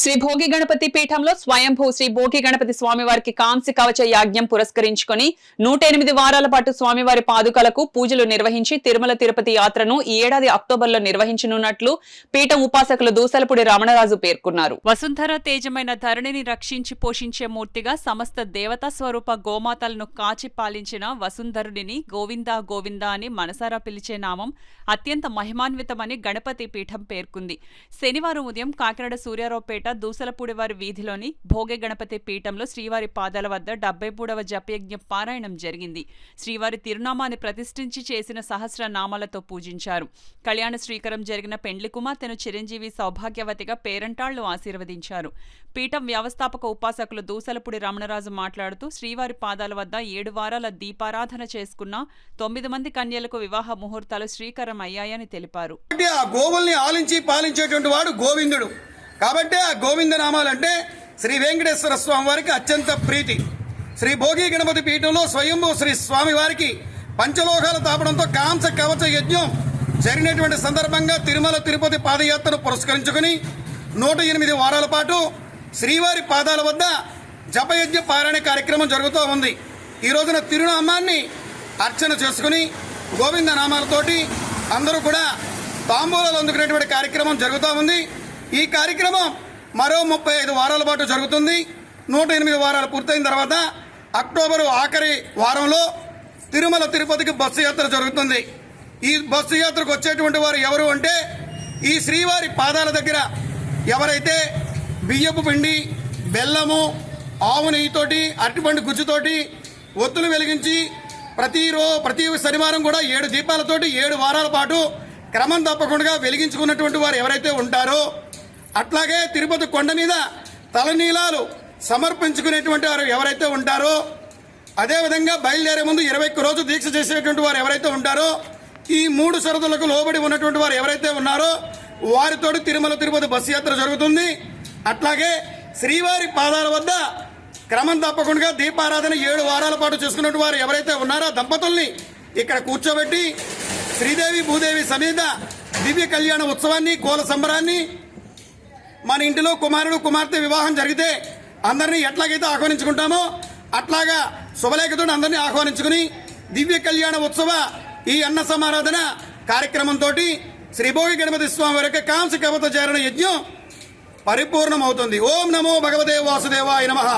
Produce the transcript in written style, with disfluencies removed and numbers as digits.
శ్రీ భోగి గణపతి పీఠంలో స్వయంభూ శ్రీ భోగి గణపతి స్వామివారికి కాంస్య కవచ యాజ్ఞం పురస్కరించుకుని 108 వారాల పాటు స్వామివారి పాదుకలకు పూజలు నిర్వహించి తిరుమల తిరుపతి యాత్రను ఈ ఏడాది అక్టోబర్లో నిర్వహించనున్నట్లు పీఠం ఉపాసకులు దూసలపూడి రమణరాజు పేర్కొన్నారు. వసుంధర తేజమైన ధరణిని రక్షించి పోషించే మూర్తిగా సమస్త దేవతా స్వరూప గోమాతలను కాచి పాలించిన వసుంధరుడిని గోవిందా గోవిందా అని మనసారా పిలిచే నామం అత్యంత మహిమాన్వితమని గణపతి పీఠం పేర్కొంది. శనివారం ఉదయం కాకినాడ సూర్యారావుపేట దూసలపూడివారి వీధిలోని భోగి గణపతి పీఠంలో శ్రీవారి పాదాల వద్ద 73వ జపయజ్ఞ పారాయణం జరిగింది. శ్రీవారి తిరునామాన్ని ప్రతిష్ఠించి చేసిన సహస్ర నామాలతో పూజించారు. కళ్యాణ శ్రీకరం జరిగిన పెండ్లి కుమార్తెను చిరంజీవి సౌభాగ్యవతిగా పేరంటాళ్లు ఆశీర్వదించారు. పీఠం వ్యవస్థాపక ఉపాసకులు దూసలపూడి రమణరాజు మాట్లాడుతూ శ్రీవారి పాదాల వద్ద 7 వారాల దీపారాధన చేసుకున్న 9 మంది కన్యలకు వివాహ ముహూర్తాలు శ్రీకరం అయ్యాయని తెలిపారు. ఆ గోవుల్ని ఆలించి పాలించేటువంటి వాడు గోవిందుడు కాబట్టి ఆ గోవింద నామాలంటే శ్రీ వెంకటేశ్వర స్వామి వారికి అత్యంత ప్రీతి. శ్రీ భోగి గణపతి పీఠంలో స్వయంభూ శ్రీ స్వామి వారికి పంచలోకాల తాపడంతో కాంస కవచ యజ్ఞం జరిగినటువంటి సందర్భంగా తిరుమల తిరుపతి పాదయాత్రను పురస్కరించుకుని 108 వారాల పాటు శ్రీవారి పాదాల వద్ద జపయజ్ఞ పారాయణ కార్యక్రమం జరుగుతూ ఉంది. ఈ రోజున తిరునామాన్ని అర్చన చేసుకుని గోవింద నామాలతోటి అందరూ కూడా తాంబూలాలు అందుకునేటువంటి కార్యక్రమం జరుగుతూ ఉంది. ఈ కార్యక్రమం మరో 35 వారాల పాటు జరుగుతుంది. 108 వారాలు పూర్తయిన తర్వాత అక్టోబరు ఆఖరి వారంలో తిరుమల తిరుపతికి బస్సు యాత్ర జరుగుతుంది. ఈ బస్సు యాత్రకు వచ్చేటువంటి వారు ఎవరు అంటే ఈ శ్రీవారి పాదాల దగ్గర ఎవరైతే బియ్యపు పిండి, బెల్లము, ఆవు నెయ్యితోటి, అరటిపండు గుజ్జుతోటి ఒత్తులు వెలిగించి ప్రతి శనివారం కూడా 7 దీపాలతోటి 7 వారాల పాటు క్రమం తప్పకుండా వెలిగించుకున్నటువంటి వారు ఎవరైతే ఉంటారో, అట్లాగే తిరుపతి కొండ మీద తలనీలాలు సమర్పించుకునేటువంటి వారు ఎవరైతే ఉంటారో, అదేవిధంగా బయలుదేరే ముందు 21 రోజు దీక్ష చేసేటువంటి వారు ఎవరైతే ఉంటారో, ఈ 3 షరతులకు లోబడి ఉన్నటువంటి వారు ఎవరైతే ఉన్నారో వారితోటి తిరుమల తిరుపతి బస్సు యాత్ర జరుగుతుంది. అట్లాగే శ్రీవారి పాదాల వద్ద క్రమం తప్పకుండా దీపారాధన 7 వారాల పాటు చేసుకున్నటువంటి వారు ఎవరైతే ఉన్నారో దంపతుల్ని ఇక్కడ కూర్చోబెట్టి శ్రీదేవి భూదేవి సమేత దివ్య కళ్యాణ ఉత్సవాన్ని, కోల సంబరాన్ని, మన ఇంటిలో కుమారుడు కుమార్తె వివాహం జరిగితే అందరినీ ఎట్లాగైతే ఆహ్వానించుకుంటామో అట్లాగా శుభలేఖతో అందరినీ ఆహ్వానించుకుని దివ్య కళ్యాణ ఉత్సవ ఈ అన్న సమారాధన కార్యక్రమంతో శ్రీ భోగి గణపతి స్వామి వారి కాంస్య కవచ చారణ యజ్ఞం పరిపూర్ణమవుతుంది. ఓం నమో భగవతే వాసుదేవాయ నమః.